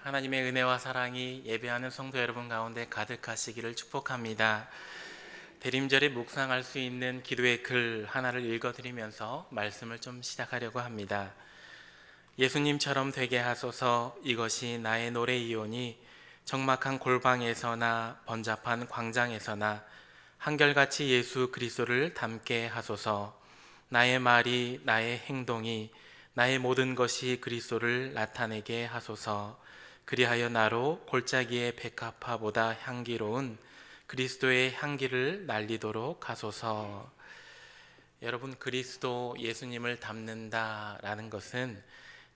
하나님의 은혜와 사랑이 예배하는 성도 여러분 가운데 가득하시기를 축복합니다. 대림절에 묵상할 수 있는 기도의 글 하나를 읽어드리면서 말씀을 좀 시작하려고 합니다. 예수님처럼 되게 하소서. 이것이 나의 노래이오니 적막한 골방에서나 번잡한 광장에서나 한결같이 예수 그리스도를 닮게 하소서. 나의 말이, 나의 행동이, 나의 모든 것이 그리스도를 나타내게 하소서. 그리하여 나로 골짜기의 백합화보다 향기로운 그리스도의 향기를 날리도록 하소서. 여러분, 그리스도 예수님을 닮는다라는 것은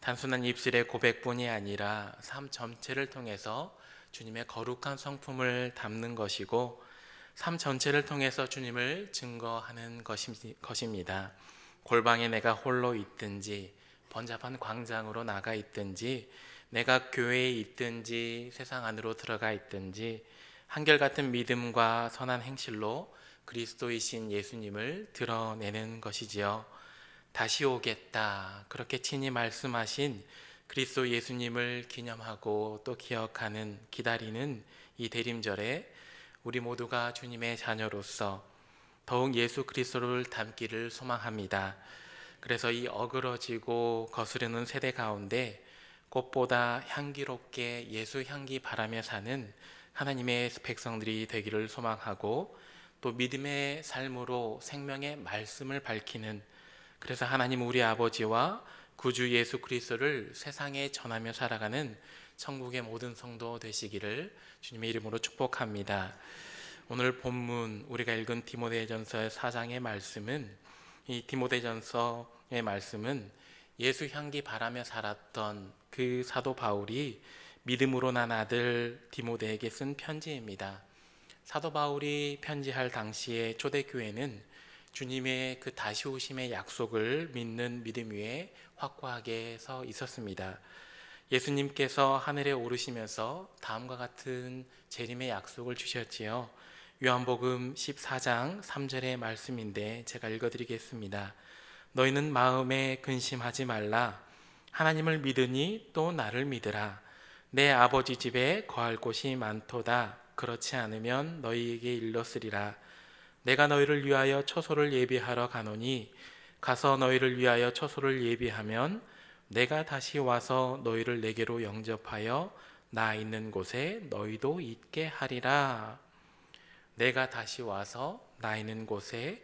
단순한 입술의 고백뿐이 아니라 삶 전체를 통해서 주님의 거룩한 성품을 담는 것이고, 삶 전체를 통해서 주님을 증거하는 것입니다. 골방에 내가 홀로 있든지 번잡한 광장으로 나가 있든지 내가 교회에 있든지 세상 안으로 들어가 있든지 한결같은 믿음과 선한 행실로 그리스도이신 예수님을 드러내는 것이지요. 다시 오겠다, 그렇게 친히 말씀하신 그리스도 예수님을 기념하고 또 기억하는, 기다리는 이 대림절에 우리 모두가 주님의 자녀로서 더욱 예수 그리스도를 닮기를 소망합니다. 그래서 이 어그러지고 거스르는 세대 가운데 꽃보다 향기롭게 예수 향기 바라며 사는 하나님의 백성들이 되기를 소망하고, 또 믿음의 삶으로 생명의 말씀을 밝히는, 그래서 하나님 우리 아버지와 구주 예수 그리스도를 세상에 전하며 살아가는 천국의 모든 성도 되시기를 주님의 이름으로 축복합니다. 오늘 본문 우리가 읽은 디모데전서 4장의 말씀은, 이 디모데전서의 말씀은 예수 향기 바라며 살았던 그 사도 바울이 믿음으로 난 아들 디모데에게 쓴 편지입니다. 사도 바울이 편지할 당시에 초대교회는 주님의 그 다시 오심의 약속을 믿는 믿음 위에 확고하게 서 있었습니다. 예수님께서 하늘에 오르시면서 다음과 같은 재림의 약속을 주셨지요. 요한복음 14장 3절의 말씀인데 제가 읽어드리겠습니다. 너희는 마음에 근심하지 말라. 하나님을 믿으니 또 나를 믿으라. 내 아버지 집에 거할 곳이 많도다. 그렇지 않으면 너희에게 일렀으리라. 내가 너희를 위하여 처소를 예비하러 가노니 가서 너희를 위하여 처소를 예비하면 내가 다시 와서 너희를 내게로 영접하여 나 있는 곳에 너희도 있게 하리라. 내가 다시 와서 나 있는 곳에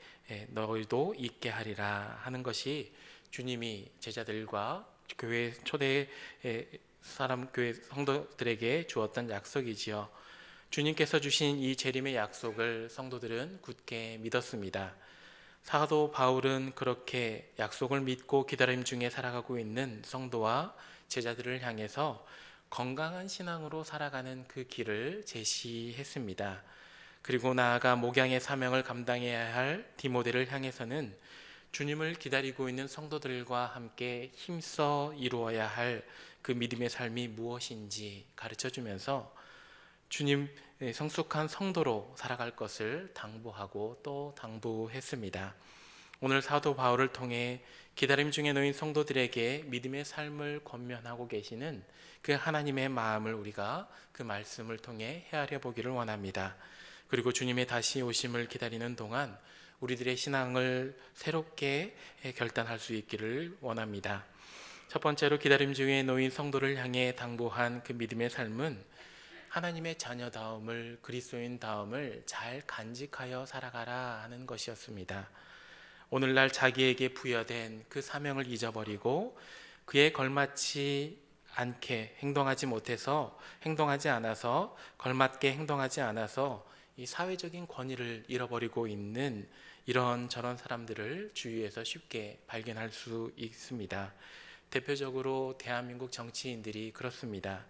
너희도 있게 하리라 하는 것이 주님이 제자들과 교회 초대 사람 교회 성도들에게 주었던 약속이지요. 주님께서 주신 이 재림의 약속을 성도들은 굳게 믿었습니다. 사도 바울은 그렇게 약속을 믿고 기다림 중에 살아가고 있는 성도와 제자들을 향해서 건강한 신앙으로 살아가는 그 길을 제시했습니다. 그리고 나아가 목양의 사명을 감당해야 할 디모데를 향해서는 주님을 기다리고 있는 성도들과 함께 힘써 이루어야 할 그 믿음의 삶이 무엇인지 가르쳐주면서 주님 성숙한 성도로 살아갈 것을 당부하고 또 당부했습니다. 오늘 사도 바울을 통해 기다림 중에 놓인 성도들에게 믿음의 삶을 권면하고 계시는 그 하나님의 마음을 우리가 그 말씀을 통해 헤아려 보기를 원합니다. 그리고 주님의 다시 오심을 기다리는 동안 우리들의 신앙을 새롭게 결단할 수 있기를 원합니다. 첫 번째로 기다림 중에 놓인 성도를 향해 당부한 그 믿음의 삶은 하나님의 자녀다움을, 그리스도인다움을 잘 간직하여 살아가라 하는 것이었습니다. 오늘날 자기에게 부여된 그 사명을 잊어버리고 그에 걸맞지 않게 행동하지 않아서 걸맞게 행동하지 않아서 이 사회적인 권위를 잃어버리고 있는 이런저런 사람들을 주위에서 쉽게 발견할 수 있습니다. 대표적으로 대한민국 정치인들이 그렇습니다.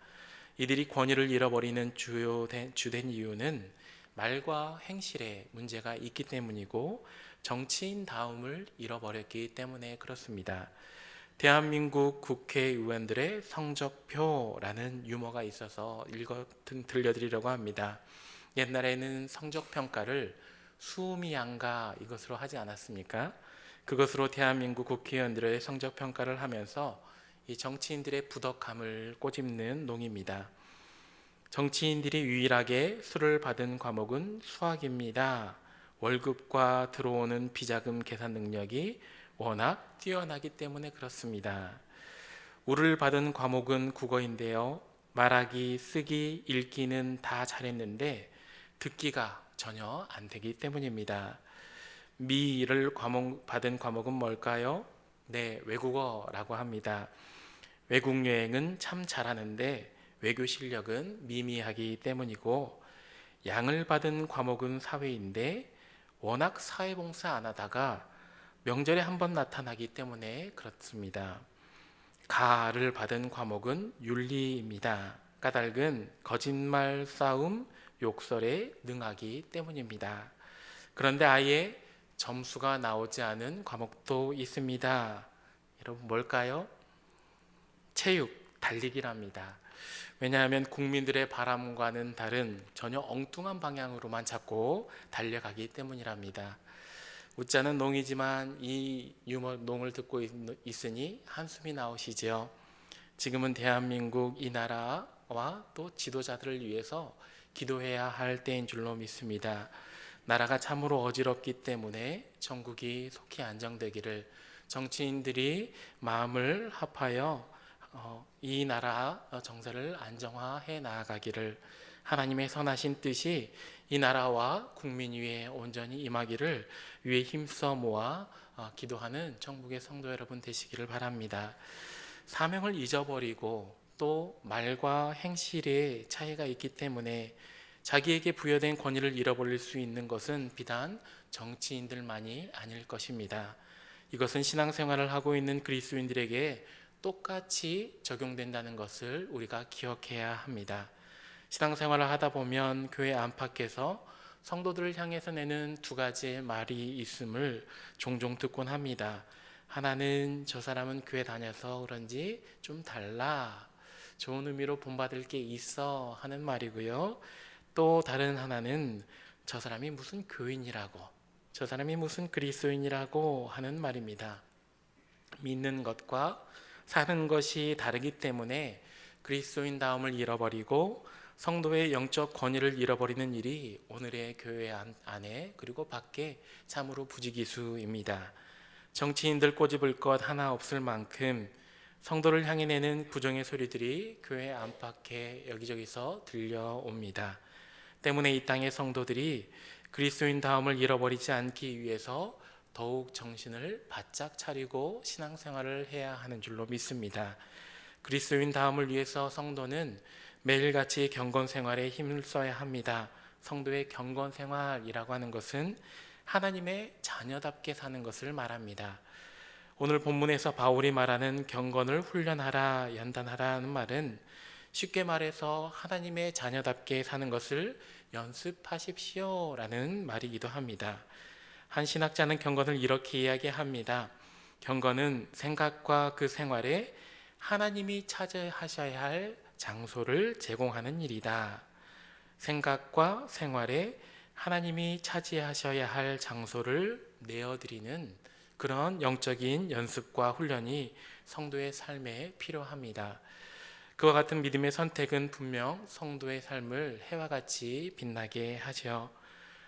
이들이 권위를 잃어버리는 주된 이유는 말과 행실에 문제가 있기 때문이고 정치인다움을 잃어버렸기 때문에 그렇습니다. 대한민국 국회의원들의 성적표라는 유머가 있어서 들려드리려고 합니다. 옛날에는 성적평가를 수미양가 이것으로 하지 않았습니까? 그것으로 대한민국 국회의원들의 성적평가를 하면서 이 정치인들의 부덕함을 꼬집는 농입니다. 정치인들이 유일하게 수를 받은 과목은 수학입니다. 월급과 들어오는 비자금 계산 능력이 워낙 뛰어나기 때문에 그렇습니다. 우를 받은 과목은 국어인데요. 말하기, 쓰기, 읽기는 다 잘했는데 듣기가 전혀 안 되기 때문입니다. 미를 받은 과목은 뭘까요? 네, 외국어라고 합니다. 외국 여행은 참 잘하는데 외교 실력은 미미하기 때문이고, 양을 받은 과목은 사회인데 워낙 사회봉사 안 하다가 명절에 한번 나타나기 때문에 그렇습니다. 가를 받은 과목은 윤리입니다. 까닭은 거짓말, 싸움, 욕설에 능하기 때문입니다. 그런데 아예 점수가 나오지 않은 과목도 있습니다. 여러분 뭘까요? 체육, 달리기랍니다. 왜냐하면 국민들의 바람과는 다른 전혀 엉뚱한 방향으로만 자꾸 달려가기 때문이랍니다. 웃자는 농이지만 이 유머 농을 듣고 있으니 한숨이 나오시죠. 지금은 대한민국 이 나라와 또 지도자들을 위해서 기도해야 할 때인 줄로 믿습니다. 나라가 참으로 어지럽기 때문에 전국이 속히 안정되기를, 정치인들이 마음을 합하여 이 나라 정세를 안정화해 나아가기를, 하나님의 선하신 뜻이 이 나라와 국민 위에 온전히 임하기를 위에 힘써 모아 기도하는 전국의 성도 여러분 되시기를 바랍니다. 사명을 잊어버리고 또 말과 행실의 차이가 있기 때문에 자기에게 부여된 권위를 잃어버릴 수 있는 것은 비단 정치인들만이 아닐 것입니다. 이것은 신앙생활을 하고 있는 그리스도인들에게 똑같이 적용된다는 것을 우리가 기억해야 합니다. 신앙생활을 하다 보면 교회 안팎에서 성도들을 향해서 내는 두 가지의 말이 있음을 종종 듣곤 합니다. 하나는 저 사람은 교회 다녀서 그런지 좀 달라, 좋은 의미로 본받을 게 있어 하는 말이고요. 또 다른 하나는 저 사람이 무슨 교인이라고, 저 사람이 무슨 그리스도인이라고 하는 말입니다. 믿는 것과 사는 것이 다르기 때문에 그리스도인다움을 잃어버리고 성도의 영적 권위를 잃어버리는 일이 오늘의 교회 안에 그리고 밖에 참으로 부지기수입니다. 정치인들 꼬집을 것 하나 없을 만큼 성도를 향해 내는 부정의 소리들이 교회 안팎에 여기저기서 들려옵니다. 때문에 이 땅의 성도들이 그리스도인다움을 잃어버리지 않기 위해서 더욱 정신을 바짝 차리고 신앙생활을 해야 하는 줄로 믿습니다. 그리스도인다움을 위해서 성도는 매일같이 경건생활에 힘을 써야 합니다. 성도의 경건생활이라고 하는 것은 하나님의 자녀답게 사는 것을 말합니다. 오늘 본문에서 바울이 말하는 경건을 훈련하라, 연단하라는 말은 쉽게 말해서 하나님의 자녀답게 사는 것을 연습하십시오라는 말이기도 합니다. 한 신학자는 경건을 이렇게 이야기합니다. 경건은 생각과 그 생활에 하나님이 차지하셔야 할 장소를 제공하는 일이다. 생각과 생활에 하나님이 차지하셔야 할 장소를 내어드리는 그런 영적인 연습과 훈련이 성도의 삶에 필요합니다. 그와 같은 믿음의 선택은 분명 성도의 삶을 해와 같이 빛나게 하죠.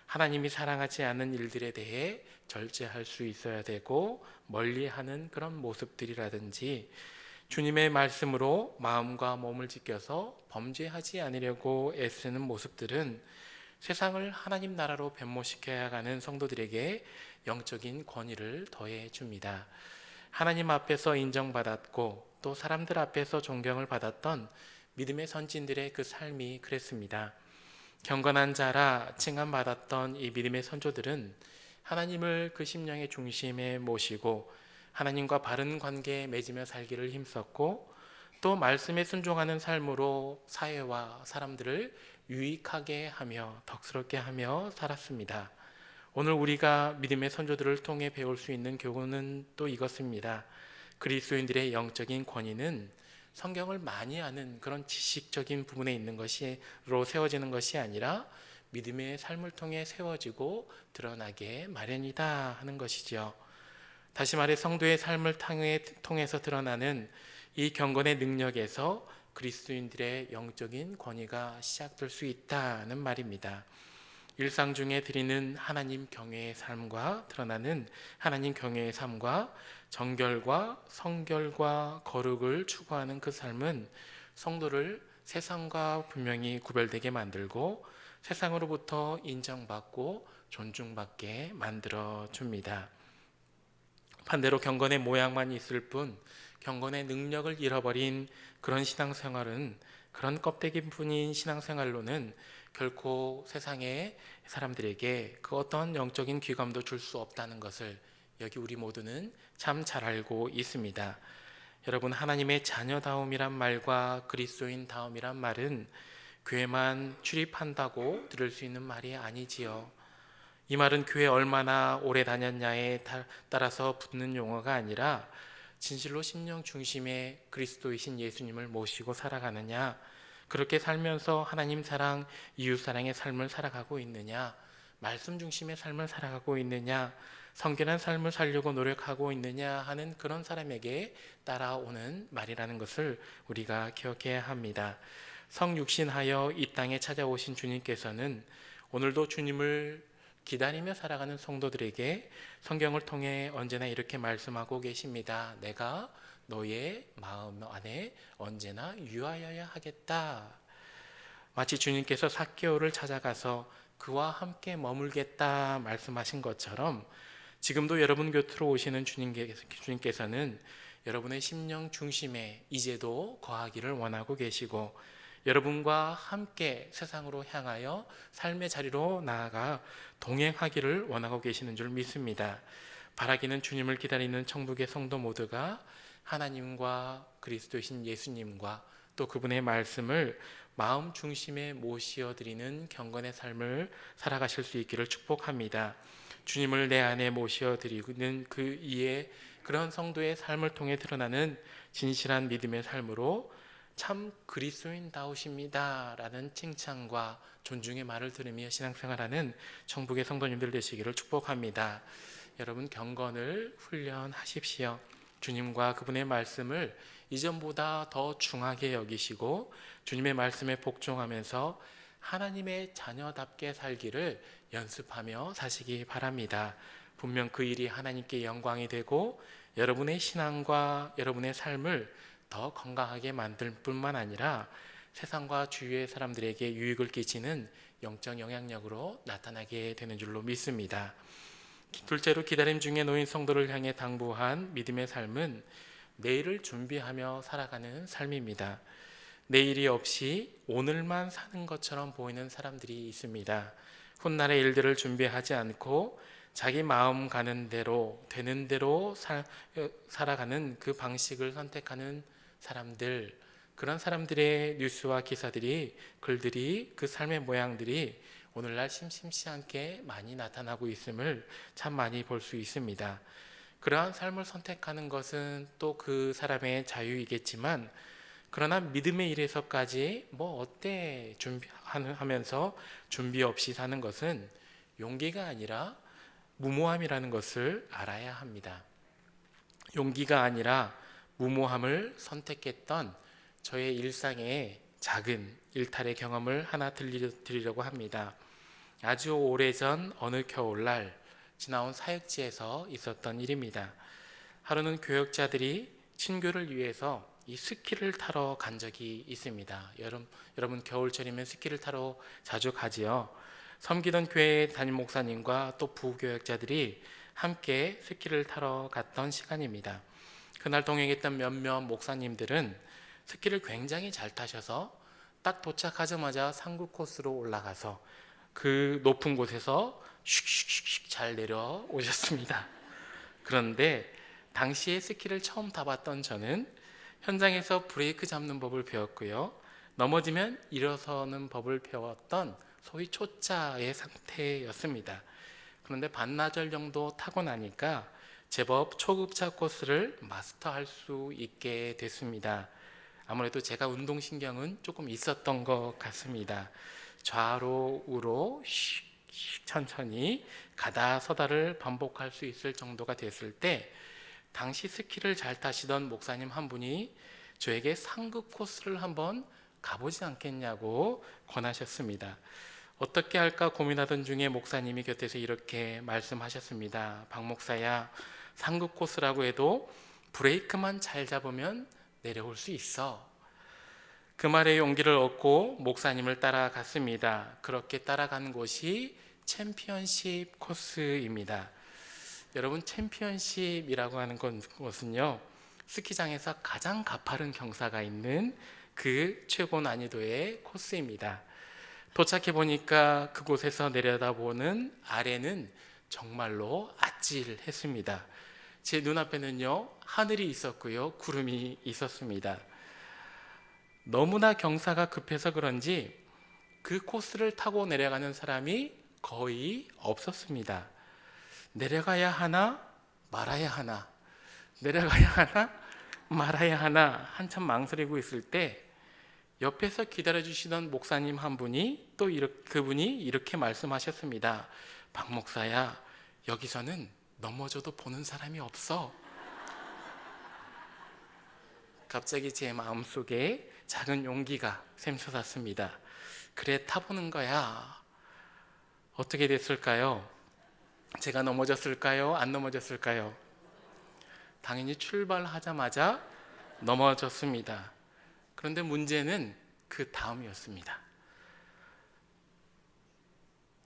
하나님이 사랑하지 않는 일들에 대해 절제할 수 있어야 되고, 멀리하는 그런 모습들이라든지 주님의 말씀으로 마음과 몸을 지켜서 범죄하지 않으려고 애쓰는 모습들은 세상을 하나님 나라로 변모시켜야 하는 성도들에게 영적인 권위를 더해 줍니다. 하나님 앞에서 인정받았고 또 사람들 앞에서 존경을 받았던 믿음의 선진들의 그 삶이 그랬습니다. 경건한 자라 칭함받았던 이 믿음의 선조들은 하나님을 그 심령의 중심에 모시고 하나님과 바른 관계에 맺으며 살기를 힘썼고, 또 말씀에 순종하는 삶으로 사회와 사람들을 유익하게 하며 덕스럽게 하며 살았습니다. 오늘 우리가 믿음의 선조들을 통해 배울 수 있는 교훈은 또 이것입니다. 그리스도인들의 영적인 권위는 성경을 많이 아는 그런 지식적인 부분에 있는 것으로 세워지는 것이 아니라 믿음의 삶을 통해 세워지고 드러나게 마련이다 하는 것이죠. 다시 말해 성도의 삶을 통해서 드러나는 이 경건의 능력에서 그리스도인들의 영적인 권위가 시작될 수 있다는 말입니다. 일상 중에 드리는 하나님 경외의 삶과 드러나는 하나님 경외의 삶과 정결과 성결과 거룩을 추구하는 그 삶은 성도를 세상과 분명히 구별되게 만들고 세상으로부터 인정받고 존중받게 만들어 줍니다. 반대로 경건의 모양만 있을 뿐 경건의 능력을 잃어버린 그런 신앙생활은, 그런 껍데기뿐인 신앙생활로는 결코 세상의 사람들에게 그 어떤 영적인 귀감도 줄 수 없다는 것을 여기 우리 모두는 참 잘 알고 있습니다. 여러분, 하나님의 자녀다움이란 말과 그리스도인다움이란 말은 교회만 출입한다고 들을 수 있는 말이 아니지요. 이 말은 교회 얼마나 오래 다녔냐에 따라서 붙는 용어가 아니라 진실로 심령 중심의 그리스도이신 예수님을 모시고 살아가느냐, 그렇게 살면서 하나님 사랑, 이웃 사랑의 삶을 살아가고 있느냐, 말씀 중심의 삶을 살아가고 있느냐, 성결한 삶을 살려고 노력하고 있느냐 하는 그런 사람에게 따라오는 말이라는 것을 우리가 기억해야 합니다. 성육신하여 이 땅에 찾아오신 주님께서는 오늘도 주님을 기다리며 살아가는 성도들에게 성경을 통해 언제나 이렇게 말씀하고 계십니다. 내가 너의 마음 안에 언제나 유하여야 하겠다. 마치 주님께서 삭개오를 찾아가서 그와 함께 머물겠다 말씀하신 것처럼 지금도 여러분 곁으로 오시는 주님께서는 여러분의 심령 중심에 이제도 거하기를 원하고 계시고 여러분과 함께 세상으로 향하여 삶의 자리로 나아가 동행하기를 원하고 계시는 줄 믿습니다. 바라기는 주님을 기다리는 천국의 성도 모두가 하나님과 그리스도이신 예수님과 또 그분의 말씀을 마음 중심에 모시어드리는 경건의 삶을 살아가실 수 있기를 축복합니다. 주님을 내 안에 모시어드리는 그 이에 그런 성도의 삶을 통해 드러나는 진실한 믿음의 삶으로 참 그리스도인다우십니다 라는 칭찬과 존중의 말을 들으며 신앙생활하는 천국의 성도님들 되시기를 축복합니다. 여러분, 경건을 훈련하십시오. 주님과 그분의 말씀을 이전보다 더 중하게 여기시고 주님의 말씀에 복종하면서 하나님의 자녀답게 살기를 연습하며 사시기 바랍니다. 분명 그 일이 하나님께 영광이 되고 여러분의 신앙과 여러분의 삶을 더 건강하게 만들 뿐만 아니라 세상과 주위의 사람들에게 유익을 끼치는 영적 영향력으로 나타나게 되는 줄로 믿습니다. 둘째로, 기다림 중에 놓인 성도를 향해 당부한 믿음의 삶은 내일을 준비하며 살아가는 삶입니다. 내일이 없이 오늘만 사는 것처럼 보이는 사람들이 있습니다. 훗날의 일들을 준비하지 않고 자기 마음 가는 대로 되는 대로 살아가는 그 방식을 선택하는 사람들, 그런 사람들의 뉴스와 기사들이, 글들이, 그 삶의 모양들이 오늘날 심심치 않게 많이 나타나고 있음을 참 많이 볼 수 있습니다. 그러한 삶을 선택하는 것은 또 그 사람의 자유이겠지만 그러나 믿음의 일에서까지 뭐 어때 하면서 준비 없이 사는 것은 용기가 아니라 무모함이라는 것을 알아야 합니다. 용기가 아니라 무모함을 선택했던 저의 일상의 작은 일탈의 경험을 하나 드리려고 합니다. 아주 오래전 어느 겨울날 지나온 사역지에서 있었던 일입니다. 하루는 교역자들이 친교를 위해서 이 스키를 타러 간 적이 있습니다. 여러분 겨울철이면 스키를 타러 자주 가지요. 섬기던 교회 담임 목사님과 또 부교역자들이 함께 스키를 타러 갔던 시간입니다. 그날 동행했던 몇몇 목사님들은 스키를 굉장히 잘 타셔서 딱 도착하자마자 상구 코스로 올라가서 그 높은 곳에서 슉슉슉 잘 내려오셨습니다. 그런데 당시에 스키를 처음 타봤던 저는 현장에서 브레이크 잡는 법을 배웠고요, 넘어지면 일어서는 법을 배웠던 소위 초짜의 상태였습니다. 그런데 반나절 정도 타고 나니까 제법 초급차 코스를 마스터할 수 있게 됐습니다. 아무래도 제가 운동신경은 조금 있었던 것 같습니다. 좌로 우로 천천히 가다 서다를 반복할 수 있을 정도가 됐을 때 당시 스키를 잘 타시던 목사님 한 분이 저에게 상급 코스를 한번 가보지 않겠냐고 권하셨습니다. 어떻게 할까 고민하던 중에 목사님이 곁에서 이렇게 말씀하셨습니다. 박 목사야, 상급 코스라고 해도 브레이크만 잘 잡으면 내려올 수 있어. 그 말에 용기를 얻고 목사님을 따라갔습니다. 그렇게 따라간 곳이 챔피언십 코스입니다. 여러분, 챔피언십이라고 하는 것은요, 스키장에서 가장 가파른 경사가 있는 그 최고 난이도의 코스입니다. 도착해 보니까 그곳에서 내려다보는 아래는 정말로 아찔했습니다. 제 눈앞에는요, 하늘이 있었고요, 구름이 있었습니다. 너무나 경사가 급해서 그런지 그 코스를 타고 내려가는 사람이 거의 없었습니다. 내려가야 하나 말아야 하나, 내려가야 하나 말아야 하나 한참 망설이고 있을 때 옆에서 기다려주시던 목사님 한 분이 그분이 이렇게 말씀하셨습니다. 박 목사야, 여기서는 넘어져도 보는 사람이 없어. 갑자기 제 마음속에 작은 용기가 샘솟았습니다. 그래, 타보는 거야. 어떻게 됐을까요? 제가 넘어졌을까요? 안 넘어졌을까요? 당연히 출발하자마자 넘어졌습니다. 그런데 문제는 그 다음이었습니다.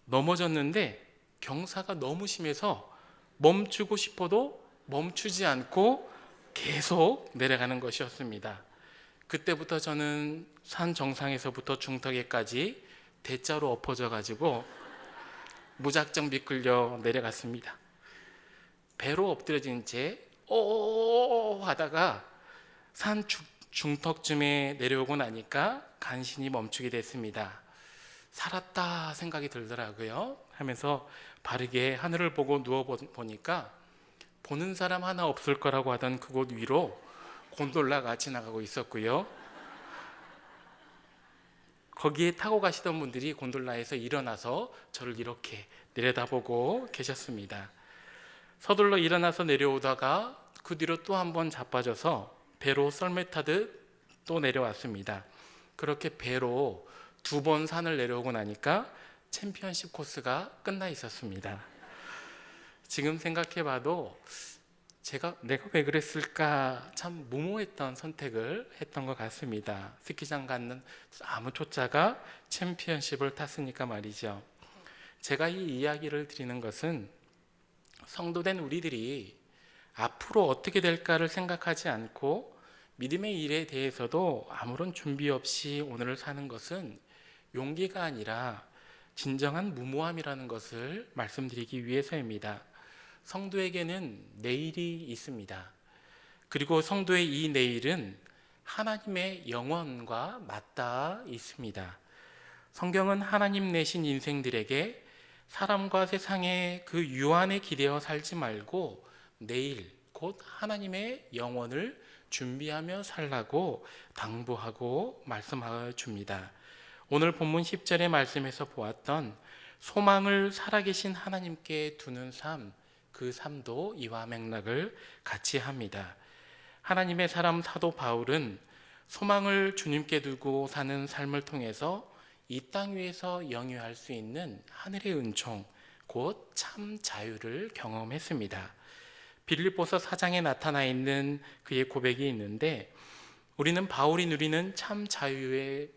넘어졌는데 경사가 너무 심해서 멈추고 싶어도 멈추지 않고 계속 내려가는 것이었습니다. 그때부터 저는 산 정상에서부터 중턱에까지 대자로 엎어져 가지고 무작정 미끌려 내려갔습니다. 배로 엎드려진 채 오오오 하다가 산 중턱쯤에 내려오고 나니까 간신히 멈추게 됐습니다. 살았다 생각이 들더라고요. 하면서 바르게 하늘을 보고 누워보니까 보는 사람 하나 없을 거라고 하던 그곳 위로 곤돌라가 지나가고 있었고요. 거기에 타고 가시던 분들이 곤돌라에서 일어나서 저를 이렇게 내려다보고 계셨습니다. 서둘러 일어나서 내려오다가 그 뒤로 또 한 번 자빠져서 배로 썰매 타듯 또 내려왔습니다. 그렇게 배로 2번 산을 내려오고 나니까 챔피언십 코스가 끝나 있었습니다. 지금 생각해봐도 내가 왜 그랬을까 참 무모했던 선택을 했던 것 같습니다. 스키장 가는 아무 초짜가 챔피언십을 탔으니까 말이죠. 제가 이 이야기를 드리는 것은 성도된 우리들이 앞으로 어떻게 될까를 생각하지 않고 믿음의 일에 대해서도 아무런 준비 없이 오늘을 사는 것은 용기가 아니라 진정한 무모함이라는 것을 말씀드리기 위해서입니다. 성도에게는 내일이 있습니다. 그리고 성도의 이 내일은 하나님의 영원과 맞닿아 있습니다. 성경은 하나님 내신 인생들에게 사람과 세상의 그 유한에 기대어 살지 말고 내일 곧 하나님의 영원을 준비하며 살라고 당부하고 말씀하여 줍니다. 오늘 본문 10절의 말씀에서 보았던 소망을 살아계신 하나님께 두는 삶, 그 삶도 이와 맥락을 같이 합니다. 하나님의 사람 사도 바울은 소망을 주님께 두고 사는 삶을 통해서 이 땅 위에서 영유할 수 있는 하늘의 은총, 곧 참 자유를 경험했습니다. 빌립보서 4장에 나타나 있는 그의 고백이 있는데 우리는 바울이 누리는 참 자유에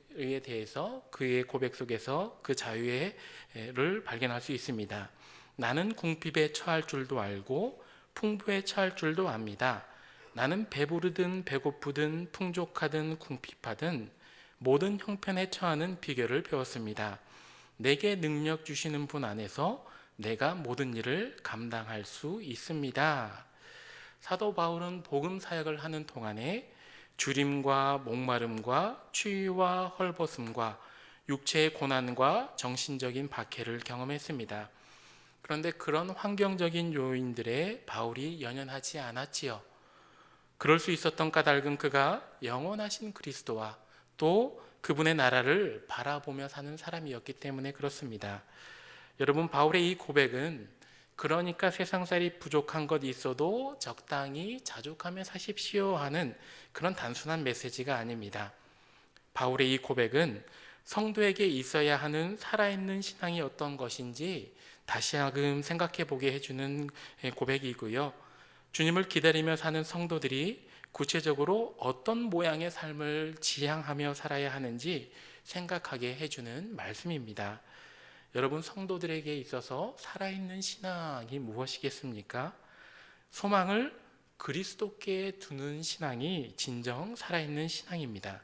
대해서 그의 고백 속에서 그 자유를 발견할 수 있습니다. 나는 궁핍에 처할 줄도 알고 풍부에 처할 줄도 압니다. 나는 배부르든 배고프든 풍족하든 궁핍하든 모든 형편에 처하는 비결을 배웠습니다. 내게 능력 주시는 분 안에서 내가 모든 일을 감당할 수 있습니다. 사도 바울은 복음 사역을 하는 동안에 주림과 목마름과 추위와 헐벗음과 육체의 고난과 정신적인 박해를 경험했습니다. 그런데 그런 환경적인 요인들에 바울이 연연하지 않았지요. 그럴 수 있었던 까닭은 그가 영원하신 그리스도와 또 그분의 나라를 바라보며 사는 사람이었기 때문에 그렇습니다. 여러분, 바울의 이 고백은 그러니까 세상살이 부족한 것 있어도 적당히 자족하며 사십시오 하는 그런 단순한 메시지가 아닙니다. 바울의 이 고백은 성도에게 있어야 하는 살아있는 신앙이 어떤 것인지 다시금 생각해 보게 해주는 고백이고요. 주님을 기다리며 사는 성도들이 구체적으로 어떤 모양의 삶을 지향하며 살아야 하는지 생각하게 해주는 말씀입니다. 여러분, 성도들에게 있어서 살아있는 신앙이 무엇이겠습니까? 소망을 그리스도께 두는 신앙이 진정 살아있는 신앙입니다.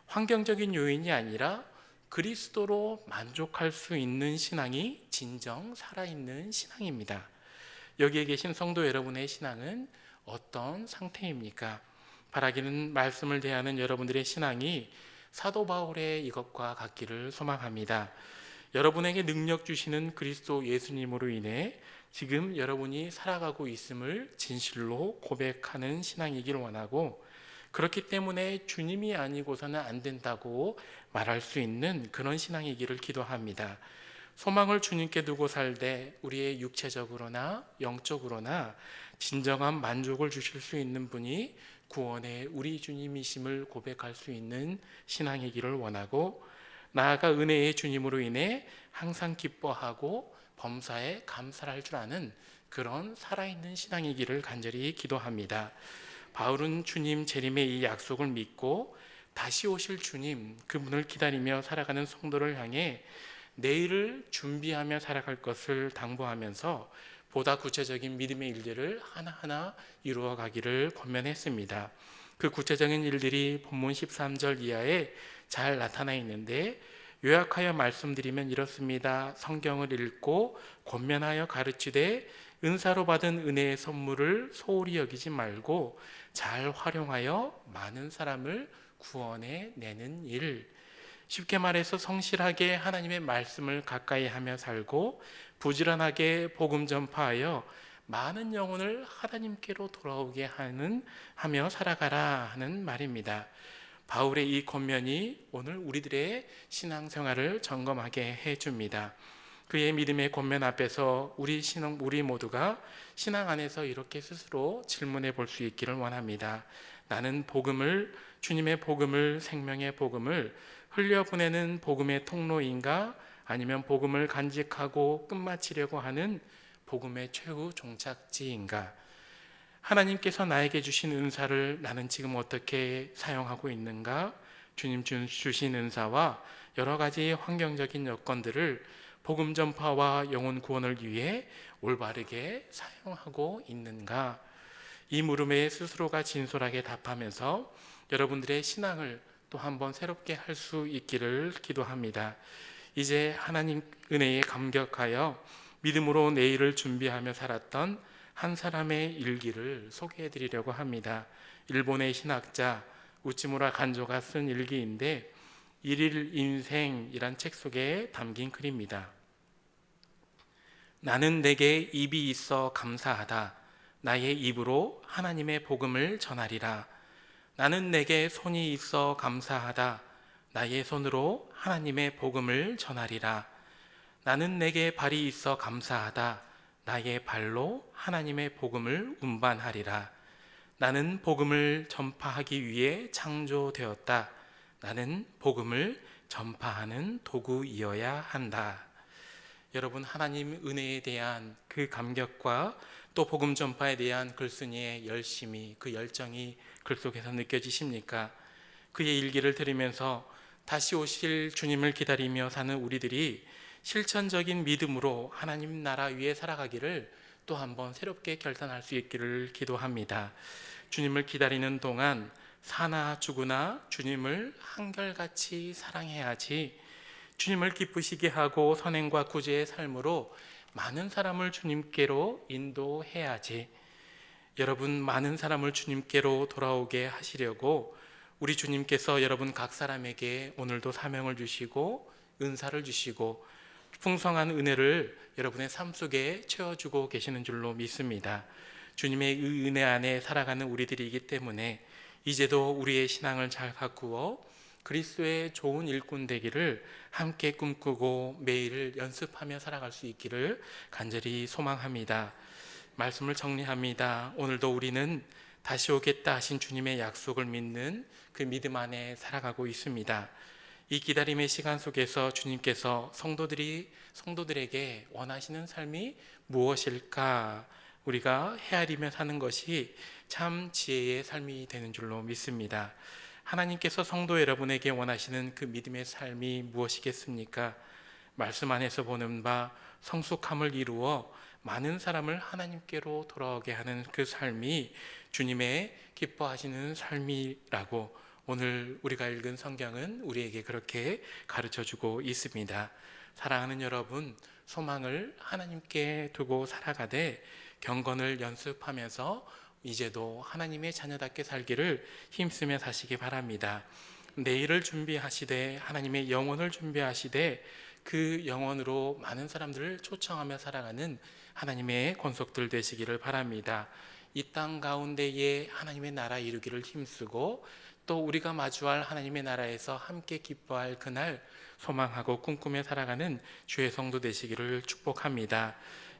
환경적인 요인이 아니라 그리스도로 만족할 수 있는 신앙이 진정 살아있는 신앙입니다. 여기에 계신 성도 여러분의 신앙은 어떤 상태입니까? 바라기는 말씀을 대하는 여러분들의 신앙이 사도 바울의 이것과 같기를 소망합니다. 여러분에게 능력 주시는 그리스도 예수님으로 인해 지금 여러분이 살아가고 있음을 진실로 고백하는 신앙이길 원하고, 그렇기 때문에 주님이 아니고서는 안 된다고 말할 수 있는 그런 신앙이기를 기도합니다. 소망을 주님께 두고 살되 우리의 육체적으로나 영적으로나 진정한 만족을 주실 수 있는 분이 구원의 우리 주님이심을 고백할 수 있는 신앙이기를 원하고, 나아가 은혜의 주님으로 인해 항상 기뻐하고 범사에 감사할 줄 아는 그런 살아있는 신앙이기를 간절히 기도합니다. 바울은 주님 재림의 이 약속을 믿고 다시 오실 주님, 그분을 기다리며 살아가는 성도를 향해 내일을 준비하며 살아갈 것을 당부하면서 보다 구체적인 믿음의 일들을 하나하나 이루어 가기를 권면했습니다. 그 구체적인 일들이 본문 13절 이하에 잘 나타나 있는데, 요약하여 말씀드리면 이렇습니다. 성경을 읽고 권면하여 가르치되 은사로 받은 은혜의 선물을 소홀히 여기지 말고 잘 활용하여 많은 사람을 구원해 내는 일. 쉽게 말해서 성실하게 하나님의 말씀을 가까이 하며 살고 부지런하게 복음 전파하여 많은 영혼을 하나님께로 돌아오게 하며 살아가라 하는 말입니다. 바울의 이 권면이 오늘 우리들의 신앙생활을 점검하게 해줍니다. 그의 믿음의 권면 앞에서 우리 모두가 신앙 안에서 이렇게 스스로 질문해 볼 수 있기를 원합니다. 나는 주님의 복음을, 생명의 복음을 흘려보내는 복음의 통로인가? 아니면 복음을 간직하고 끝마치려고 하는 복음의 최후 종착지인가? 하나님께서 나에게 주신 은사를 나는 지금 어떻게 사용하고 있는가? 주님 주신 은사와 여러 가지 환경적인 여건들을 복음 전파와 영혼 구원을 위해 올바르게 사용하고 있는가? 이 물음에 스스로가 진솔하게 답하면서 여러분들의 신앙을 또 한번 새롭게 할 수 있기를 기도합니다. 이제 하나님 은혜에 감격하여 믿음으로 내일을 준비하며 살았던 한 사람의 일기를 소개해 드리려고 합니다. 일본의 신학자 우치무라 간조가 쓴 일기인데 일일 인생이란 책 속에 담긴 글입니다. 나는 내게 입이 있어 감사하다. 나의 입으로 하나님의 복음을 전하리라. 나는 내게 손이 있어 감사하다. 나의 손으로 하나님의 복음을 전하리라. 나는 내게 발이 있어 감사하다. 나의 발로 하나님의 복음을 운반하리라. 나는 복음을 전파하기 위해 창조되었다. 나는 복음을 전파하는 도구이어야 한다. 여러분, 하나님 은혜에 대한 그 감격과 또 복음 전파에 대한 글쓴이의 열심이, 그 열정이 글 속에서 느껴지십니까? 그의 일기를 들으면서 다시 오실 주님을 기다리며 사는 우리들이 실천적인 믿음으로 하나님 나라 위에 살아가기를 또 한번 새롭게 결단할 수 있기를 기도합니다. 주님을 기다리는 동안 사나 죽으나 주님을 한결같이 사랑해야지, 주님을 기쁘시게 하고 선행과 구제의 삶으로 많은 사람을 주님께로 인도해야지. 여러분, 많은 사람을 주님께로 돌아오게 하시려고 우리 주님께서 여러분 각 사람에게 오늘도 사명을 주시고 은사를 주시고 풍성한 은혜를 여러분의 삶 속에 채워주고 계시는 줄로 믿습니다. 주님의 은혜 안에 살아가는 우리들이기 때문에 이제도 우리의 신앙을 잘 가꾸어 그리스도의 좋은 일꾼 되기를 함께 꿈꾸고 매일 연습하며 살아갈 수 있기를 간절히 소망합니다. 말씀을 정리합니다. 오늘도 우리는 다시 오겠다 하신 주님의 약속을 믿는 그 믿음 안에 살아가고 있습니다. 이 기다림의 시간 속에서 주님께서 성도들에게 원하시는 삶이 무엇일까? 우리가 헤아리며 사는 것이 참 지혜의 삶이 되는 줄로 믿습니다. 하나님께서 성도 여러분에게 원하시는 그 믿음의 삶이 무엇이겠습니까? 말씀 안에서 보는 바 성숙함을 이루어 많은 사람을 하나님께로 돌아오게 하는 그 삶이 주님의 기뻐하시는 삶이라고 오늘 우리가 읽은 성경은 우리에게 그렇게 가르쳐주고 있습니다. 사랑하는 여러분, 소망을 하나님께 두고 살아가되 경건을 연습하면서 이제도 하나님의 자녀답게 살기를 힘쓰며 사시기 바랍니다. 내일을 준비하시되 하나님의 영혼을 준비하시되 그 영혼으로 많은 사람들을 초청하며 살아가는 하나님의 권속들 되시기를 바랍니다. 이 땅 가운데에 하나님의 나라 이루기를 힘쓰고 또 우리가 마주할 하나님의 나라에서 함께 기뻐할 그날 소망하고 꿈꾸며 살아가는 주의 성도 되시기를 축복합니다.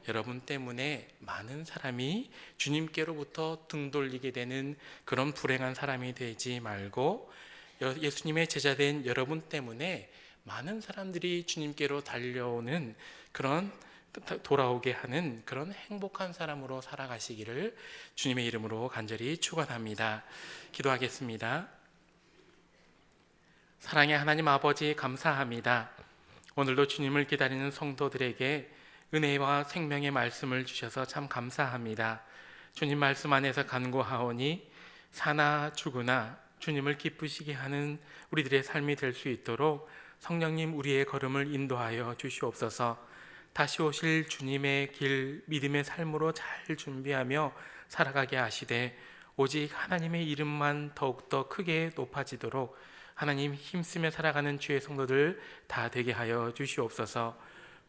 여러분 때문에 많은 사람이 주님께로부터 등 돌리게 되는 그런 불행한 사람이 되지 말고 예수님의 제자된 여러분 때문에 많은 사람들이 주님께로 달려오는 그런 돌아오게 하는 그런 행복한 사람으로 살아가시기를 주님의 이름으로 간절히 축원합니다. 기도하겠습니다. 사랑의 하나님 아버지, 감사합니다. 오늘도 주님을 기다리는 성도들에게 은혜와 생명의 말씀을 주셔서 참 감사합니다. 주님 말씀 안에서 간구하오니 사나 죽으나 주님을 기쁘시게 하는 우리들의 삶이 될 수 있도록 성령님 우리의 걸음을 인도하여 주시옵소서. 다시 오실 주님의 길 믿음의 삶으로 잘 준비하며 살아가게 하시되 오직 하나님의 이름만 더욱더 크게 높아지도록 하나님 힘쓰며 살아가는 주의 성도들 다 되게 하여 주시옵소서.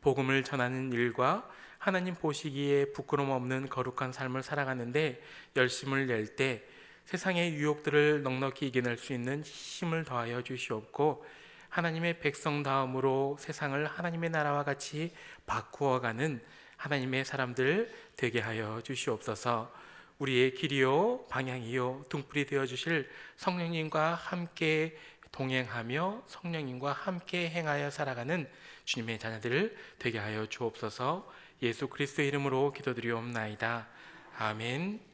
복음을 전하는 일과 하나님 보시기에 부끄럼 없는 거룩한 삶을 살아가는데 열심을 낼 때 세상의 유혹들을 넉넉히 이겨낼 수 있는 힘을 더하여 주시옵고 하나님의 백성다움으로 세상을 하나님의 나라와 같이 바꾸어가는 하나님의 사람들 되게 하여 주시옵소서. 우리의 길이요 방향이요 등불이 되어주실 성령님과 함께 동행하며 성령님과 함께 행하여 살아가는 주님의 자녀들 되게 하여 주옵소서. 예수 그리스도의 이름으로 기도드리옵나이다. 아멘.